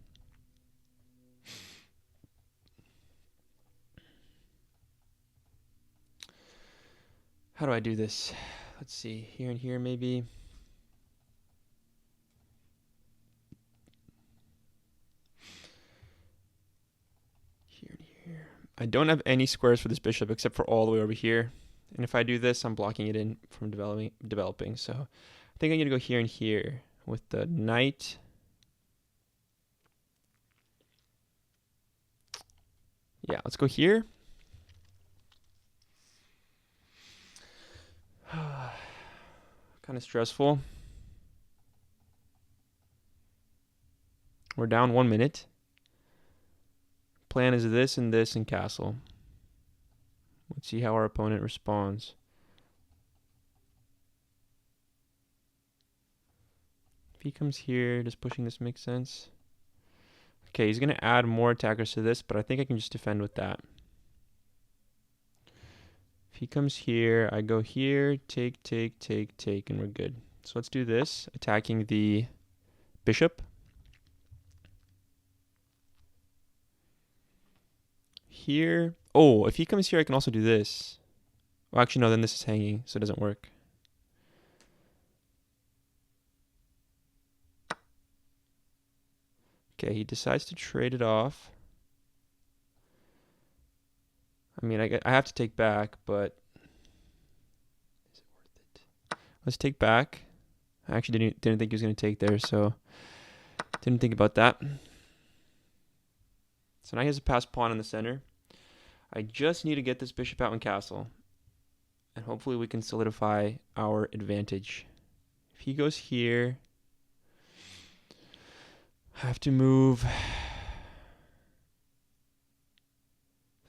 How do I do this? Let's see. Here and here, maybe. Here and here. I don't have any squares for this bishop except for all the way over here. And if I do this, I'm blocking it in from developing. So I think I'm going to go here and here with the knight. Yeah, let's go here. Kind of stressful. We're down 1 minute. Plan is this and this and castle. Let's see how our opponent responds. If he comes here, does pushing this make sense? Okay, he's going to add more attackers to this, but I think I can just defend with that. If he comes here, I go here, take, and we're good. So let's do this, attacking the bishop. Here. Oh, if he comes here, I can also do this. Well, actually, no, then this is hanging, so it doesn't work. Okay, he decides to trade it off. I mean, I have to take back, but is it worth it? Let's take back. I actually didn't think he was going to take there, so didn't think about that. So now he has a passed pawn in the center. I just need to get this bishop out in castle, and hopefully we can solidify our advantage. If he goes here, I have to move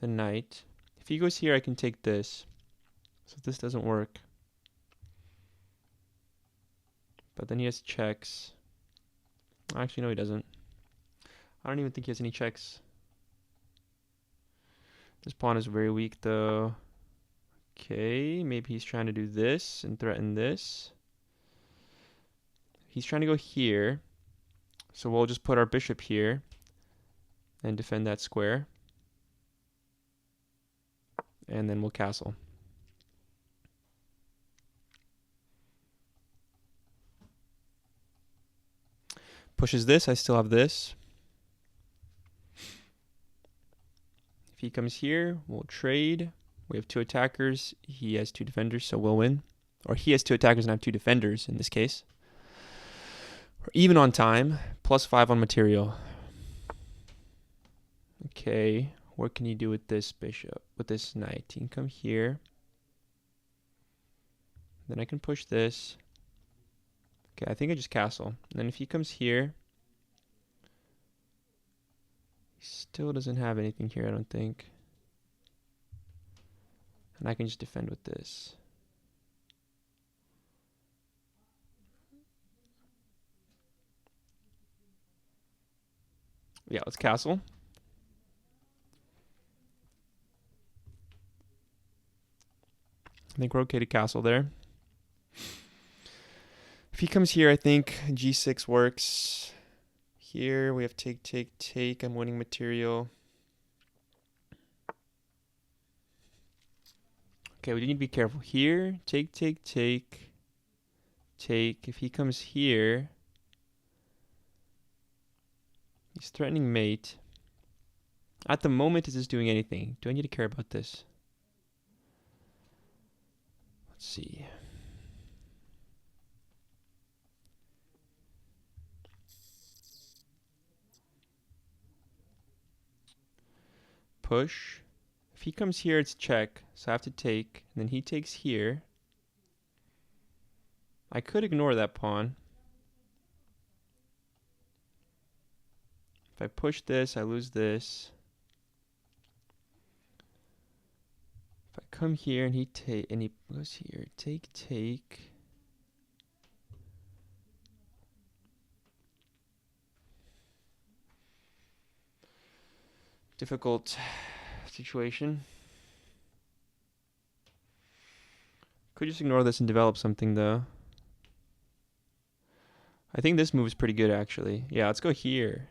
the knight. If he goes here, I can take this. So this doesn't work. But then he has checks. Actually, no, he doesn't. I don't even think he has any checks. This pawn is very weak, though. Okay, maybe he's trying to do this and threaten this. He's trying to go here. So we'll just put our bishop here and defend that square. And then we'll castle. Pushes this, I still have this. If he comes here, we'll trade. We have two attackers. He has two defenders, so we'll win. Or he has two attackers and I have two defenders in this case. We're even on time, +5 on material. Okay, what can he do with this bishop, with this knight? He can come here. Then I can push this. Okay, I think I just castle. And then if he comes here, he still doesn't have anything here, I don't think. And I can just defend with this. Yeah, let's castle. I think we're okay to castle there. If he comes here, I think g6 works. Here we have take, take, take. I'm winning material. Okay, we need to be careful. Here, take, take, take, take. If he comes here, he's threatening mate. At the moment, is this doing anything? Do I need to care about this? Let's see. Push. If he comes here, it's check. So I have to take. And then he takes here. I could ignore that pawn. If I push this, I lose this. If I come here and he goes here, take, take. Difficult situation. Could just ignore this and develop something though. I think this move is pretty good actually. Yeah, let's go here.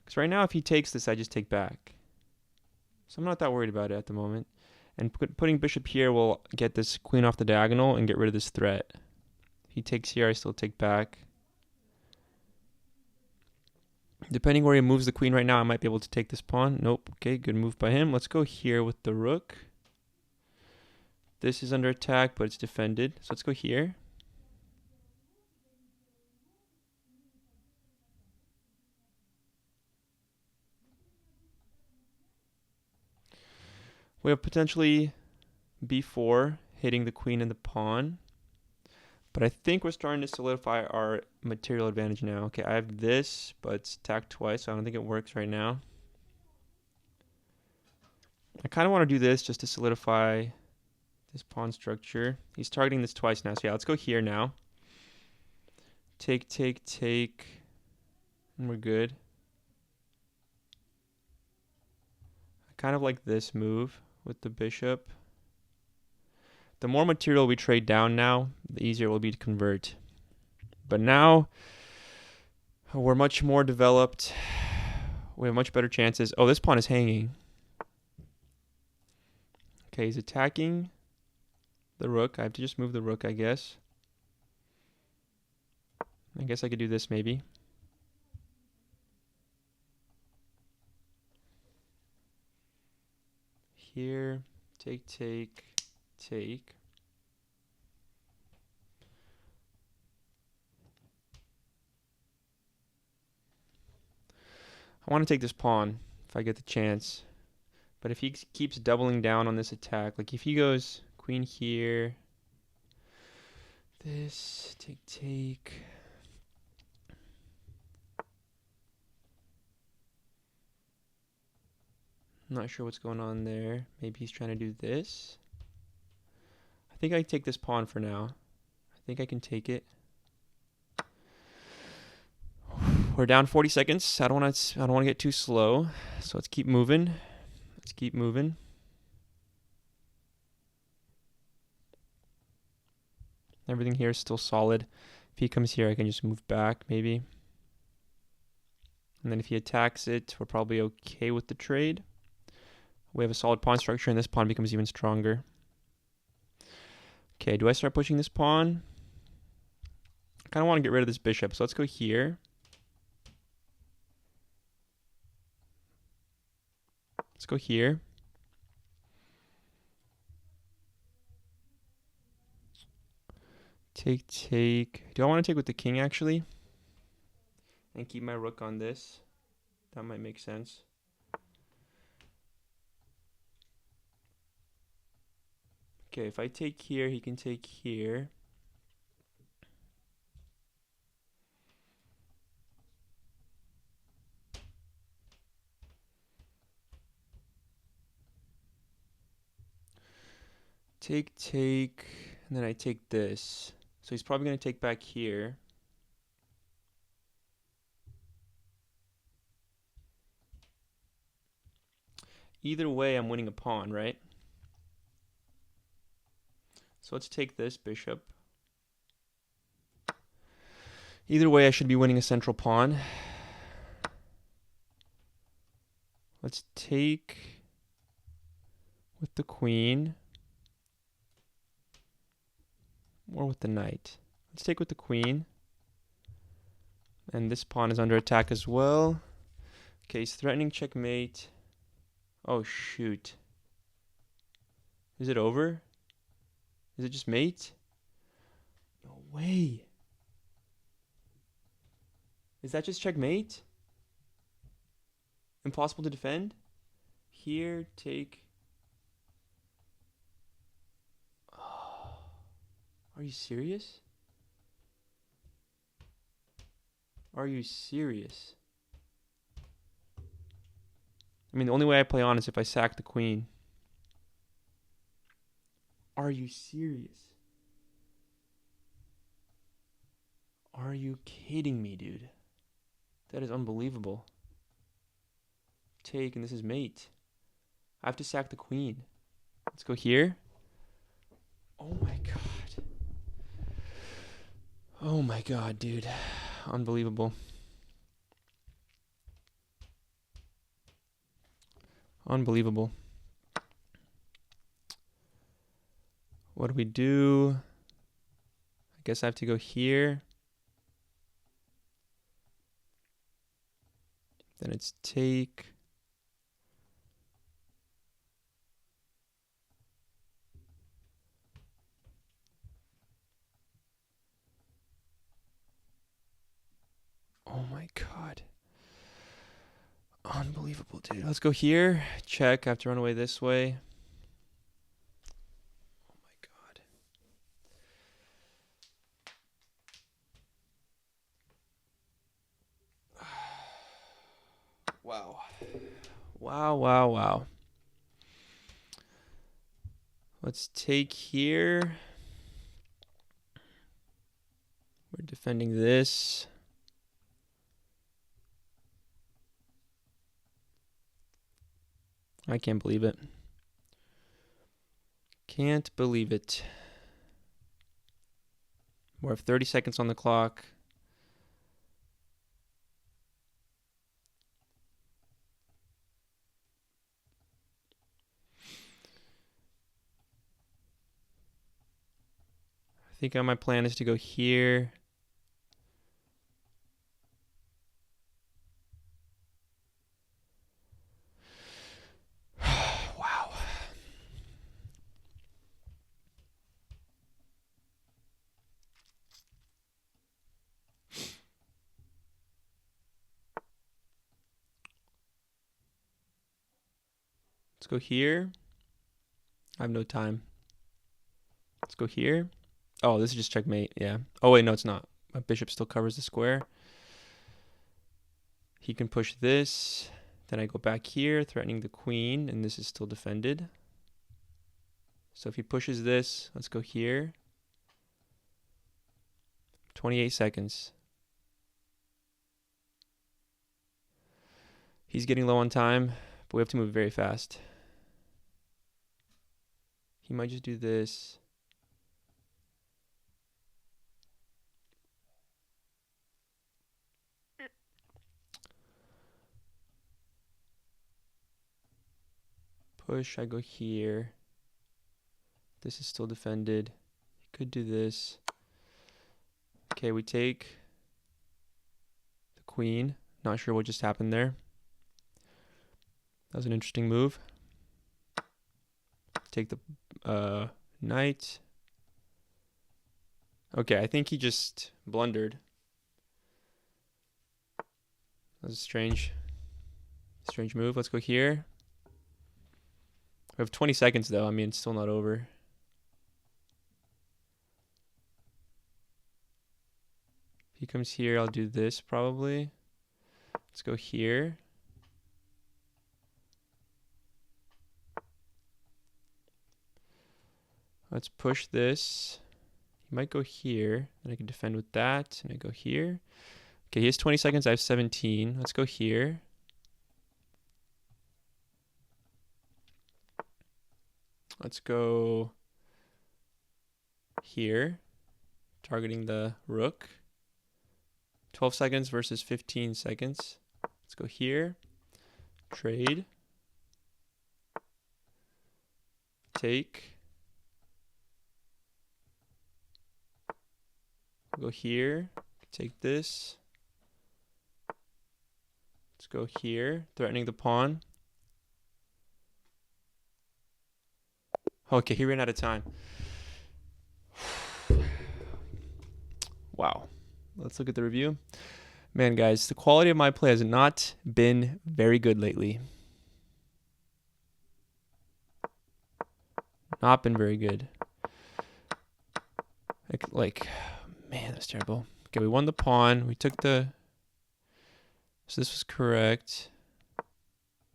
Because right now if he takes this, I just take back. So I'm not that worried about it at the moment. And putting bishop here will get this queen off the diagonal and get rid of this threat. If he takes here, I still take back. Depending where he moves the queen right now, I might be able to take this pawn. Nope. Okay, good move by him. Let's go here with the rook. This is under attack, but it's defended. So let's go here. We have potentially b4 hitting the queen and the pawn. But I think we're starting to solidify our material advantage now. Okay, I have this, but it's attacked twice, so I don't think it works right now. I kind of want to do this just to solidify this pawn structure. He's targeting this twice now, so yeah, let's go here now. Take, take, take, and we're good. I kind of like this move with the bishop. The more material we trade down now, the easier it will be to convert. But now, we're much more developed. We have much better chances. Oh, this pawn is hanging. Okay, he's attacking the rook. I have to just move the rook, I guess. I guess I could do this maybe. Here, take, take, take. I want to take this pawn if I get the chance. But if he keeps doubling down on this attack, like if he goes queen here, this, take, take. I'm not sure what's going on there. Maybe he's trying to do this. I think I take this pawn for now. I think I can take it. We're down 40 seconds. I don't want to get too slow. So let's keep moving. Let's keep moving. Everything here is still solid. If he comes here, I can just move back maybe. And then if he attacks it, we're probably okay with the trade. We have a solid pawn structure, and this pawn becomes even stronger. Okay, do I start pushing this pawn? I kind of want to get rid of this bishop, so let's go here. Let's go here. Take, take. Do I want to take with the king, actually? And keep my rook on this. That might make sense. Okay, if I take here, he can take here. Take, take, and then I take this. So he's probably going to take back here. Either way, I'm winning a pawn, right? So let's take this bishop. Either way, I should be winning a central pawn. Let's take with the queen. Or with the knight. Let's take with the queen. And this pawn is under attack as well. Okay, he's threatening checkmate. Oh, shoot. Is it over? Is it just mate? No way. Is that just checkmate? Impossible to defend? Here, take... Oh, are you serious? Are you serious? I mean, the only way I play on is if I sack the queen. Are you serious? Are you kidding me, dude? That is unbelievable. Take, and this is mate. I have to sack the queen. Let's go here. Oh my god. Oh my god, dude. Unbelievable. Unbelievable. What do we do? I guess I have to go here. Then it's take. Oh my god. Unbelievable, dude. Let's go here. Check. I have to run away this way. Oh my god. Wow. Wow, wow, wow. Let's take here. We're defending this. I can't believe it. Can't believe it. We have 30 seconds on the clock. I think my plan is to go here. Wow. Let's go here. I have no time. Let's go here. Oh, this is just checkmate. Yeah. Oh, wait, no, it's not. My bishop still covers the square. He can push this. Then I go back here, threatening the queen, and this is still defended. So if he pushes this, let's go here. 28 seconds. He's getting low on time, but we have to move very fast. He might just do this. Push, I go here. This is still defended. He could do this. Okay, we take the queen. Not sure what just happened there. That was an interesting move. Take the knight. Okay, I think he just blundered. That was a strange move. Let's go here. We have 20 seconds though. I mean, it's still not over. If he comes here, I'll do this probably. Let's go here. Let's push this. He might go here. Then I can defend with that. And I go here. Okay, he has 20 seconds. I have 17. Let's go here. Let's go here, targeting the rook. 12 seconds versus 15 seconds. Let's go here. Trade. Take. Go here. Take this. Let's go here. Threatening the pawn. Okay, he ran out of time. Wow. Let's look at the review. Man, guys, the quality of my play has not been very good lately. Not been very good. Like, man, that's terrible. Okay, we won the pawn. We took the... So this was correct.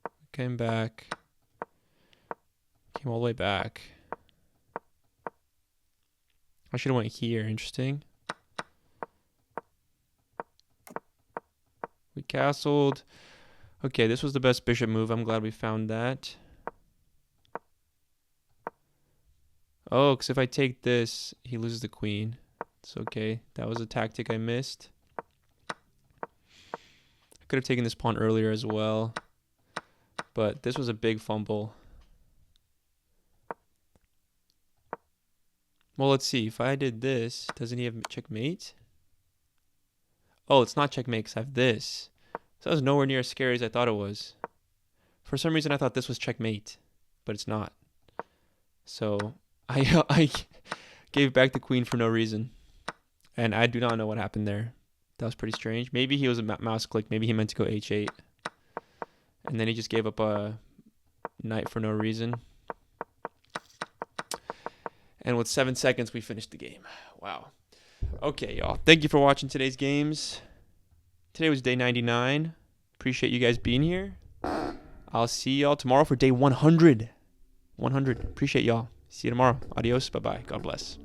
We came back. Came all the way back. I should have went here. Interesting. We castled. Okay, this was the best bishop move. I'm glad we found that. Oh, because if I take this, he loses the queen. It's okay. That was a tactic I missed. I could have taken this pawn earlier as well. But this was a big fumble. Well, let's see. If I did this, doesn't he have checkmate? Oh, it's not checkmate because I have this. So that was nowhere near as scary as I thought it was. For some reason, I thought this was checkmate, but it's not. So I gave back the queen for no reason. And I do not know what happened there. That was pretty strange. Maybe he was a mouse click. Maybe he meant to go h8. And then he just gave up a knight for no reason. And with 7 seconds, we finished the game. Wow. Okay, y'all. Thank you for watching today's games. Today was day 99. Appreciate you guys being here. I'll see y'all tomorrow for day 100. 100. Appreciate y'all. See you tomorrow. Adios. Bye-bye. God bless.